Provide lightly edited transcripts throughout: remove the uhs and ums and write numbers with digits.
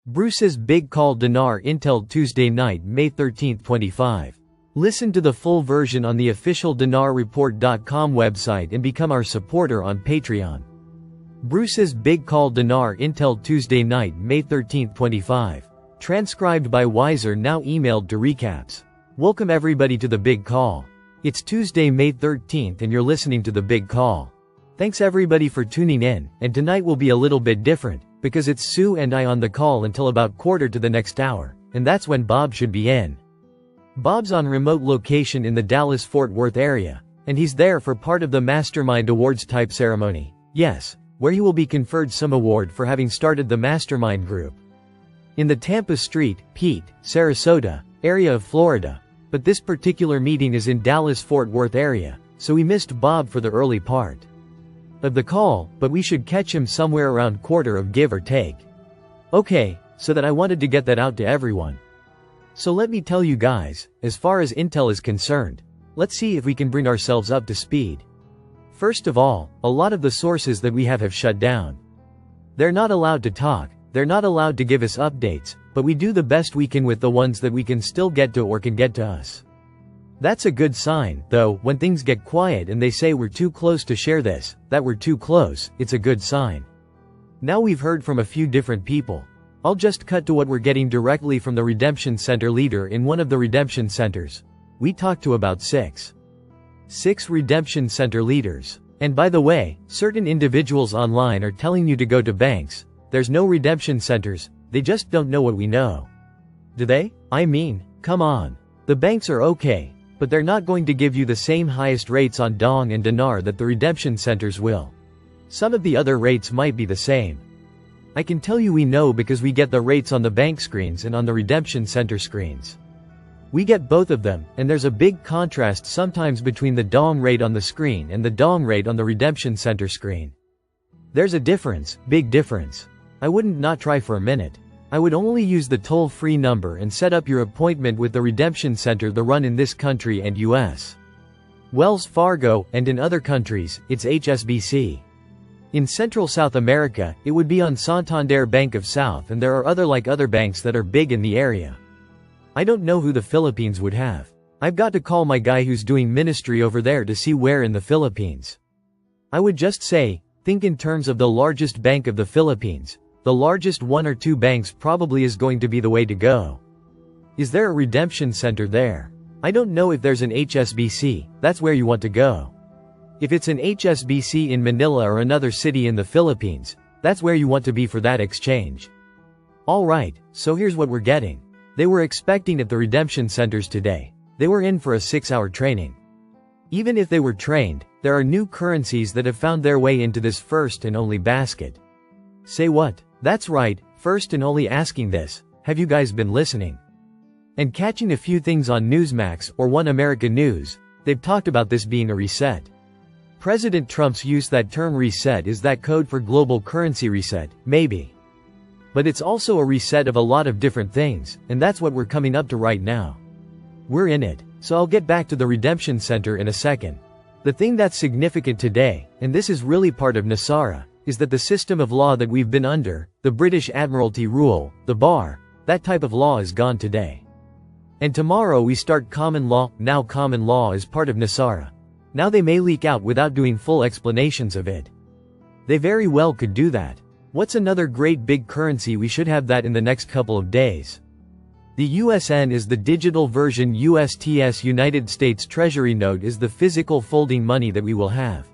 Bruce's big call. Dinar Intel Tuesday night, May 13, 25. Listen to the full version on the official DinarReport.com website and become our supporter on Patreon. Bruce's big call. Dinar Intel Tuesday night, May 13, 25. Transcribed by Wiser, now emailed to recaps. Welcome everybody to the big call. It's Tuesday, May 13th, and you're listening to the big call. Thanks everybody for tuning in, and tonight will be a little bit different, because it's Sue and I on the call until about quarter to the next hour, and that's when Bob should be in. Bob's on remote location in the Dallas-Fort Worth area, and he's there for part of the Mastermind Awards type ceremony. Yes, where he will be conferred some award for having started the Mastermind group. In the Tampa Street, Pete, Sarasota, area of Florida, but this particular meeting is in Dallas-Fort Worth area, so we missed Bob for the early part of the call, but we should catch him somewhere around quarter of give or take. Okay, so that I wanted to get that out to everyone. So let me tell you guys, as far as Intel is concerned, let's see if we can bring ourselves up to speed. First of all, a lot of the sources that we have shut down. They're not allowed to talk, they're not allowed to give us updates, but we do the best we can with the ones that we can still get to or can get to us. That's a good sign, though. When things get quiet and they say we're too close to share this, that we're too close, it's a good sign. Now we've heard from a few different people. I'll just cut to what we're getting directly from the Redemption Center leader in one of the Redemption Centers. We talked to about six Redemption Center leaders. And by the way, certain individuals online are telling you to go to banks. There's no redemption centers, they just don't know what we know. Do they? I mean, come on. The banks are okay, but they're not going to give you the same highest rates on Dong and Dinar that the redemption centers will. Some of the other rates might be the same. I can tell you we know because we get the rates on the bank screens and on the redemption center screens. We get both of them, and there's a big contrast sometimes between the Dong rate on the screen and the Dong rate on the redemption center screen. There's a difference, big difference. I wouldn't not try for a minute. I would only use the toll-free number and set up your appointment with the Redemption Center the run in this country and US. Wells Fargo, and in other countries, it's HSBC. In Central South America, it would be on Santander Bank of South, and there are other banks that are big in the area. I don't know who the Philippines would have. I've got to call my guy who's doing ministry over there to see where in the Philippines. I would just say, think in terms of the largest bank of the Philippines. The largest one or two banks probably is going to be the way to go. Is there a redemption center there? I don't know if there's an HSBC, that's where you want to go. If it's an HSBC in Manila or another city in the Philippines, that's where you want to be for that exchange. Alright, so here's what we're getting. They were expecting at the redemption centers today. They were in for a 6-hour training. Even if they were trained, there are new currencies that have found their way into this first and only basket. Say what? That's right, first and only asking this, have you guys been listening? And catching a few things on Newsmax or One America News, they've talked about this being a reset. President Trump's used that term reset. Is that code for global currency reset? Maybe. But it's also a reset of a lot of different things, and that's what we're coming up to right now. We're in it, so I'll get back to the Redemption Center in a second. The thing that's significant today, and this is really part of Nasara, is that the system of law that we've been under, the British Admiralty rule, the bar, that type of law is gone today. And tomorrow we start common law. Now common law is part of Nasara. Now they may leak out without doing full explanations of it. They very well could do that. What's another great big currency? We should have that in the next couple of days. The USN is the digital version. USTS, United States Treasury note, is the physical folding money that we will have.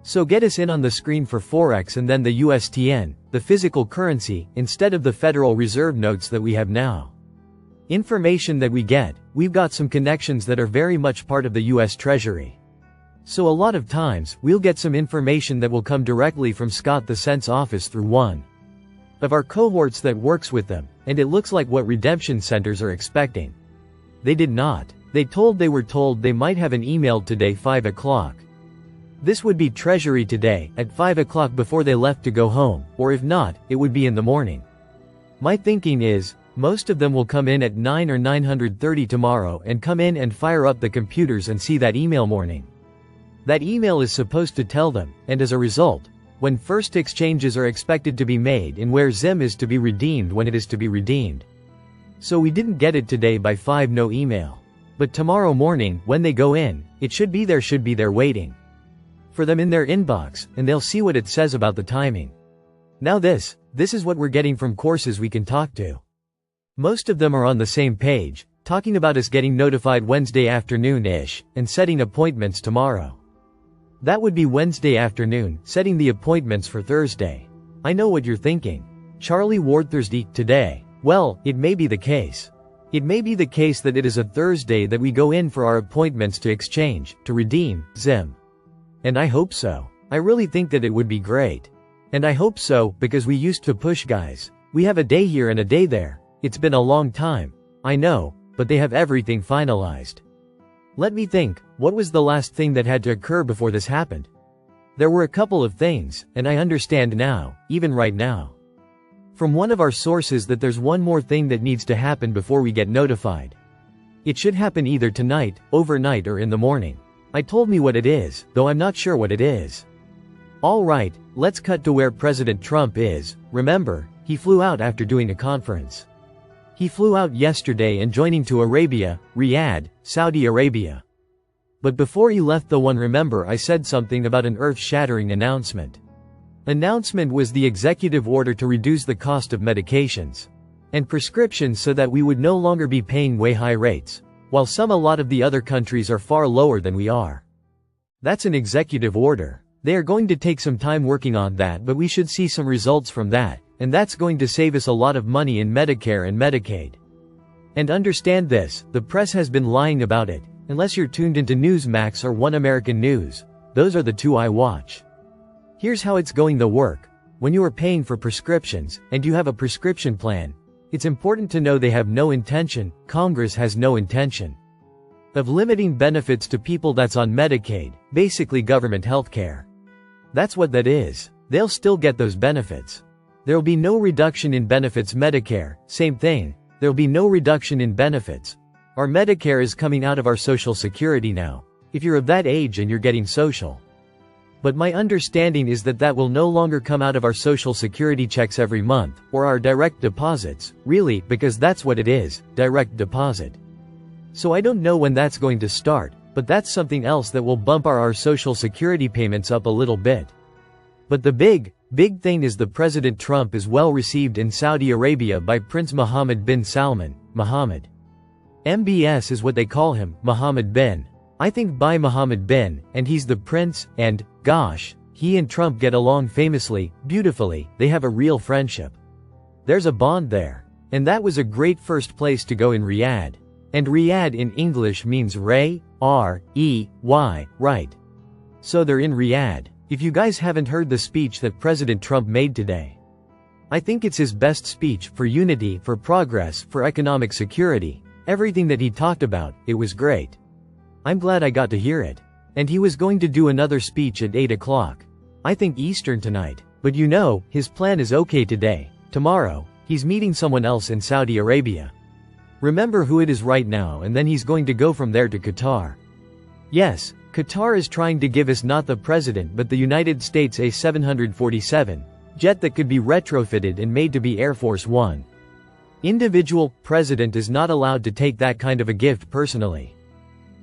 So get us in on the screen for Forex, and then the USTN, the physical currency, instead of the Federal Reserve notes that we have now. Information that we get, we've got some connections that are very much part of the US Treasury. So a lot of times, we'll get some information that will come directly from Scott the Cent's office through one of our cohorts that works with them, and it looks like what redemption centers are expecting. They did not. They were told they might have an email today 5 o'clock. This would be Treasury today, at 5 o'clock before they left to go home, or if not, it would be in the morning. My thinking is, most of them will come in at 9 or 9:30 tomorrow and come in and fire up the computers and see that email morning. That email is supposed to tell them, and as a result, when first exchanges are expected to be made and where ZIM is to be redeemed when it is to be redeemed. So we didn't get it today by 5 no email. But tomorrow morning, when they go in, it should be there waiting for them in their inbox, and they'll see what it says about the timing. Now this is what we're getting from courses we can talk to. Most of them are on the same page, talking about us getting notified Wednesday afternoon-ish, and setting appointments tomorrow. That would be Wednesday afternoon, setting the appointments for Thursday. I know what you're thinking. Charlie Ward Thursday, today. Well, it may be the case. It may be the case that it is a Thursday that we go in for our appointments to exchange, to redeem, ZIM. And I hope so. I really think that it would be great. And I hope so, because we used to push guys. We have a day here and a day there. It's been a long time. I know, but they have everything finalized. Let me think, what was the last thing that had to occur before this happened? There were a couple of things, and I understand now, even right now, from one of our sources that there's one more thing that needs to happen before we get notified. It should happen either tonight, overnight, or in the morning. I told me what it is, though I'm not sure what it is. Alright, let's cut to where President Trump is. Remember, he flew out after doing a conference. He flew out yesterday and joining to Arabia, Riyadh, Saudi Arabia. But before he left remember I said something about an earth-shattering announcement. Announcement was the executive order to reduce the cost of medications and prescriptions so that we would no longer be paying way high rates, while a lot of the other countries are far lower than we are. That's an executive order. They are going to take some time working on that, but we should see some results from that, and that's going to save us a lot of money in Medicare and Medicaid. And understand this, the press has been lying about it, unless you're tuned into Newsmax or One American News. Those are the two I watch. Here's how it's going to work. When you are paying for prescriptions, and you have a prescription plan, it's important to know they have no intention, Congress has no intention, of limiting benefits to people that's on Medicaid, basically government health care. That's what that is. They'll still get those benefits. There'll be no reduction in benefits. Medicare, same thing. There'll be no reduction in benefits. Our Medicare is coming out of our Social Security now, if you're of that age and you're getting social. But my understanding is that that will no longer come out of our Social Security checks every month, or our direct deposits, really, because that's what it is, direct deposit. So I don't know when that's going to start, but that's something else that will bump our Social Security payments up a little bit. But the big thing is the President Trump is well received in Saudi Arabia by Prince Mohammed bin Salman, Mohammed. MBS is what they call him, Mohammed bin. I think by Mohammed bin, and he's the prince, and, gosh, he and Trump get along famously, beautifully, they have a real friendship. There's a bond there. And that was a great first place to go in Riyadh. And Riyadh in English means Ray, R-E-Y, right. So they're in Riyadh. If you guys haven't heard the speech that President Trump made today, I think it's his best speech, for unity, for progress, for economic security, everything that he talked about, it was great. I'm glad I got to hear it. And he was going to do another speech at 8 o'clock. I think Eastern tonight. But you know, his plan is okay today. Tomorrow, he's meeting someone else in Saudi Arabia. Remember who it is right now, and then he's going to go from there to Qatar. Yes, Qatar is trying to give us not the president but the United States A747 jet that could be retrofitted and made to be Air Force One. Individual president is not allowed to take that kind of a gift personally.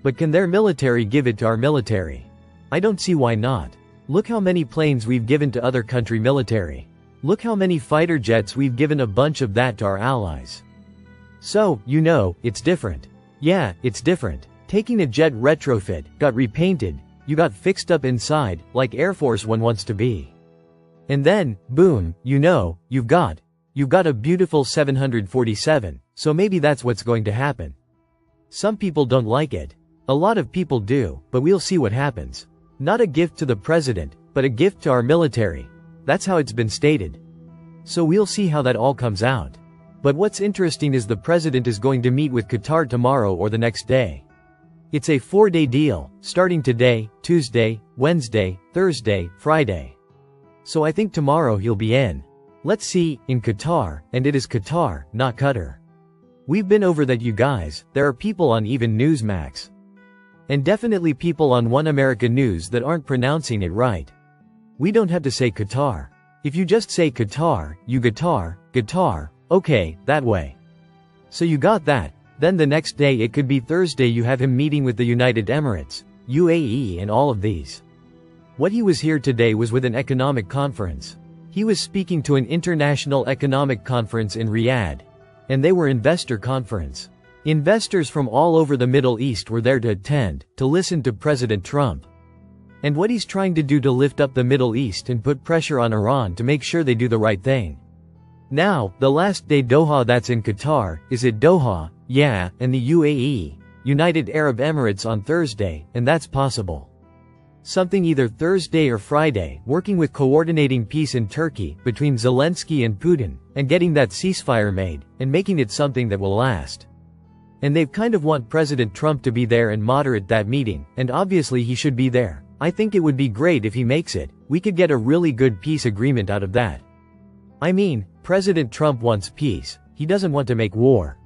But can their military give it to our military? I don't see why not. Look how many planes we've given to other country military. Look how many fighter jets we've given a bunch of that to our allies. So, you know, it's different. Yeah, it's different. Taking a jet retrofit, got repainted, you got fixed up inside, like Air Force One wants to be. And then, boom, you know, you've got a beautiful 747, so maybe that's what's going to happen. Some people don't like it. A lot of people do, but we'll see what happens. Not a gift to the president, but a gift to our military. That's how it's been stated. So we'll see how that all comes out. But what's interesting is the president is going to meet with Qatar tomorrow or the next day. It's a 4-day deal, starting today, Tuesday, Wednesday, Thursday, Friday. So I think tomorrow he'll be in. Let's see, in Qatar, and it is Qatar, not Qatar. We've been over that, you guys. There are people on even Newsmax. And definitely people on One American News that aren't pronouncing it right. We don't have to say Qatar. If you just say Qatar, you guitar, okay, that way. So you got that. Then the next day, it could be Thursday, you have him meeting with the United Emirates, UAE and all of these. What he was here today was with an economic conference. He was speaking to an international economic conference in Riyadh. And they were investor conference. Investors from all over the Middle East were there to attend, to listen to President Trump. And what he's trying to do to lift up the Middle East and put pressure on Iran to make sure they do the right thing. Now, the last day Doha, that's in Qatar, is it Doha? Yeah, and the UAE, United Arab Emirates on Thursday, and that's possible. Something either Thursday or Friday, working with coordinating peace in Turkey, between Zelensky and Putin, and getting that ceasefire made, and making it something that will last. And they've kind of want President Trump to be there and moderate that meeting, and obviously he should be there. I think it would be great if he makes it. We could get a really good peace agreement out of that. I mean, President Trump wants peace. He doesn't want to make war.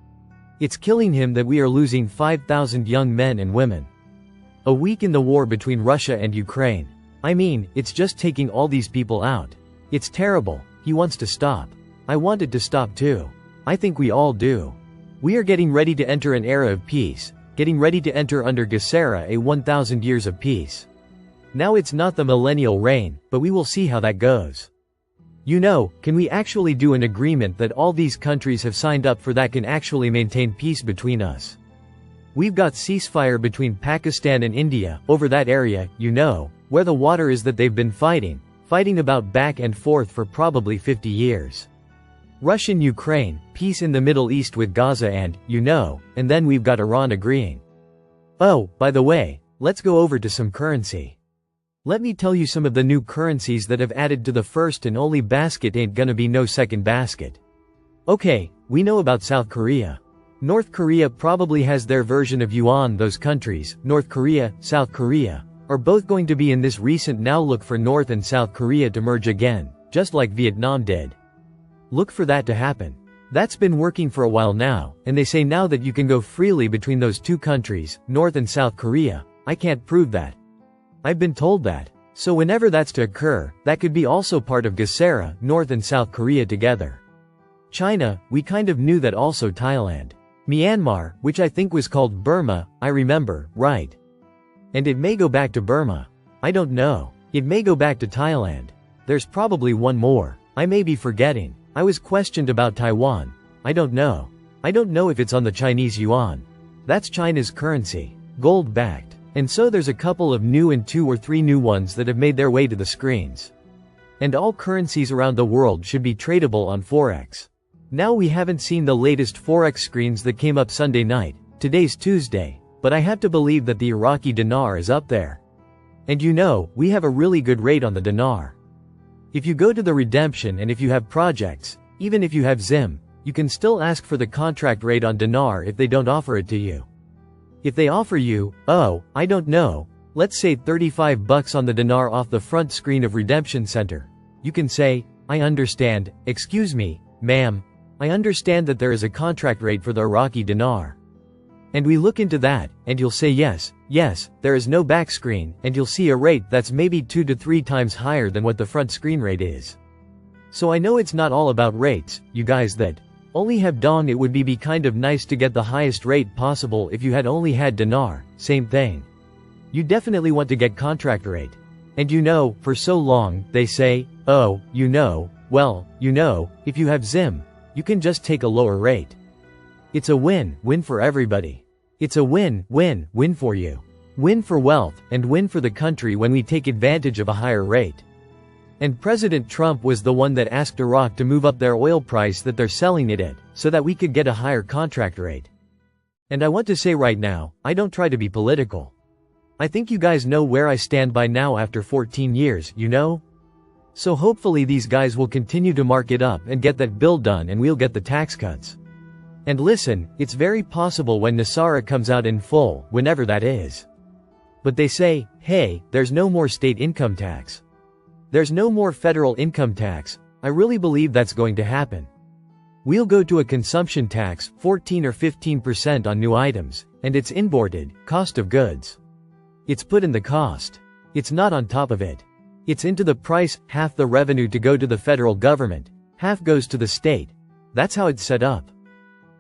It's killing him that we are losing 5,000 young men and women a week in the war between Russia and Ukraine. I mean, it's just taking all these people out. It's terrible. He wants to stop. I want it to stop too. I think we all do. We are getting ready to enter an era of peace, getting ready to enter under Gesera a 1,000 years of peace. Now it's not the millennial reign, but we will see how that goes. You know, can we actually do an agreement that all these countries have signed up for that can actually maintain peace between us? We've got ceasefire between Pakistan and India, over that area, you know, where the water is that they've been fighting about back and forth for probably 50 years. Russian-Ukraine, peace in the Middle East with Gaza and, you know, and then we've got Iran agreeing. Oh, by the way, let's go over to some currency. Let me tell you some of the new currencies that have added to the first and only basket. Ain't gonna be no second basket. Okay, we know about South Korea. North Korea probably has their version of yuan. Those countries, North Korea, South Korea, are both going to be in this recent now look for North and South Korea to merge again, just like Vietnam did. Look for that to happen. That's been working for a while now, and they say now that you can go freely between those two countries, North and South Korea. I can't prove that. I've been told that. So whenever that's to occur, that could be also part of Gesera, North and South Korea together. China, we kind of knew that. Also Thailand. Myanmar, which I think was called Burma, I remember, right? And it may go back to Burma. I don't know. It may go back to Thailand. There's probably one more. I may be forgetting. I was questioned about Taiwan. I don't know. I don't know if it's on the Chinese yuan. That's China's currency. Gold-backed. And so there's a couple of new and 2 or 3 new ones that have made their way to the screens. And all currencies around the world should be tradable on Forex. Now we haven't seen the latest Forex screens that came up Sunday night. Today's Tuesday. But I have to believe that the Iraqi dinar is up there. And you know, we have a really good rate on the dinar. If you go to the redemption and if you have projects, even if you have Zim, you can still ask for the contract rate on dinar if they don't offer it to you. If they offer you, oh, I don't know, let's say $35 on the dinar off the front screen of Redemption Center, you can say, I understand, excuse me, ma'am, I understand that there is a contract rate for the Iraqi dinar. And we look into that, and you'll say yes, there is no back screen, and you'll see a rate that's maybe 2 to 3 times higher than what the front screen rate is. So I know it's not all about rates, you guys that only have dong. It would be kind of nice to get the highest rate possible if you had only had dinar, same thing. You definitely want to get contract rate. And you know, for so long, they say, oh, you know, well, you know, if you have Zim, you can just take a lower rate. It's a win-win for everybody. It's a win-win-win for you. Win for wealth, and win for the country when we take advantage of a higher rate. And President Trump was the one that asked Iraq to move up their oil price that they're selling it at, so that we could get a higher contract rate. And I want to say right now, I don't try to be political. I think you guys know where I stand by now after 14 years, you know? So hopefully these guys will continue to mark it up and get that bill done, and we'll get the tax cuts. And listen, it's very possible when Nasara comes out in full, whenever that is. But they say, hey, there's no more state income tax. There's no more federal income tax. I really believe that's going to happen. We'll go to a consumption tax, 14 or 15% on new items, and it's imported, cost of goods. It's put in the cost. It's not on top of it. It's into the price, half the revenue to go to the federal government, half goes to the state. That's how it's set up.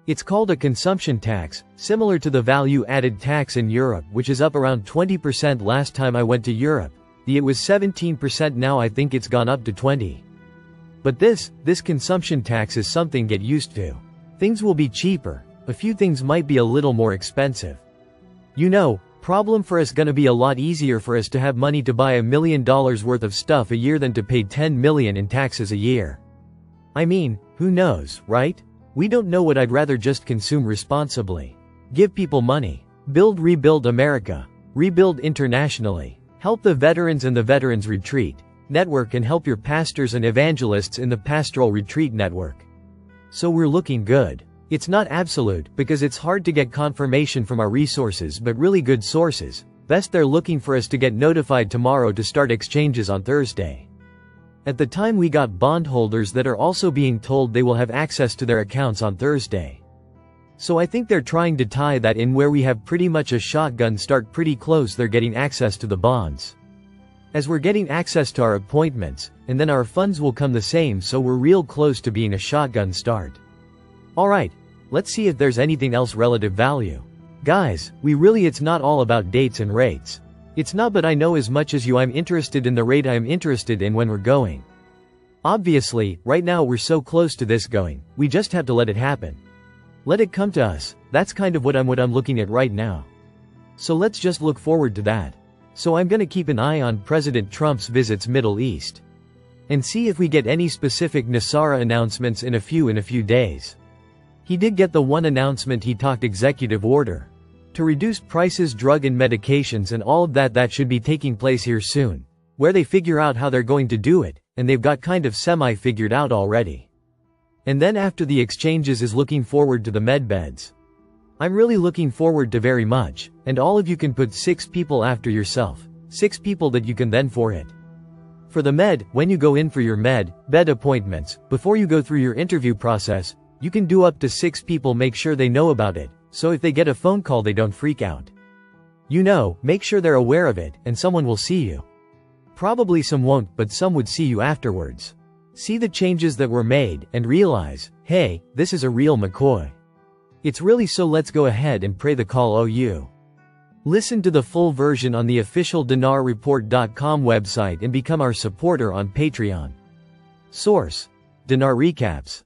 It's called a consumption tax, similar to the value-added tax in Europe, which is up around 20% last time I went to Europe. It was 17%, now I think it's gone up to 20%. But this consumption tax is something get used to. Things will be cheaper. A few things might be a little more expensive. You know, problem for us gonna be a lot easier for us to have money to buy $1 million worth of stuff a year than to pay $10 million in taxes a year. I mean, who knows, right? We don't know what. I'd rather just consume responsibly. Give people money. Rebuild America. Rebuild internationally. Help the veterans and the Veterans Retreat Network, and help your pastors and evangelists in the Pastoral Retreat Network. So we're looking good. It's not absolute, because it's hard to get confirmation from our resources, but really good sources. Best they're looking for us to get notified tomorrow to start exchanges on Thursday. At the time we got bondholders that are also being told they will have access to their accounts on Thursday. So I think they're trying to tie that in where we have pretty much a shotgun start pretty close. They're getting access to the bonds. As we're getting access to our appointments, and then our funds will come the same, so we're real close to being a shotgun start. Alright, let's see if there's anything else relative value. Guys, it's not all about dates and rates. It's not, but I know as much as you I'm interested in the rate I'm interested in when we're going. Obviously, right now we're so close to this going, we just have to let it happen. Let it come to us. That's kind of what I'm looking at right now. So let's just look forward to that. So I'm gonna keep an eye on President Trump's visits Middle East. And see if we get any specific Nasara announcements in a few days. He did get the one announcement. He talked executive order to reduce prices, drug and medications and all of that should be taking place here soon. Where they figure out how they're going to do it, and they've got kind of semi-figured out already. And then after the exchanges is looking forward to the medbeds. I'm really looking forward to very much, and all of you can put 6 people after yourself. 6 people that you can then for it. For the med, when you go in for your bed appointments, before you go through your interview process, you can do up to 6 people. Make sure they know about it, so if they get a phone call they don't freak out. You know, make sure they're aware of it, and someone will see you. Probably some won't, but some would see you afterwards. See the changes that were made, and realize, hey, this is a real McCoy. It's really so. Let's go ahead and pray the call OU. Listen to the full version on the official DinarReport.com website and become our supporter on Patreon. Source: Dinar Recaps.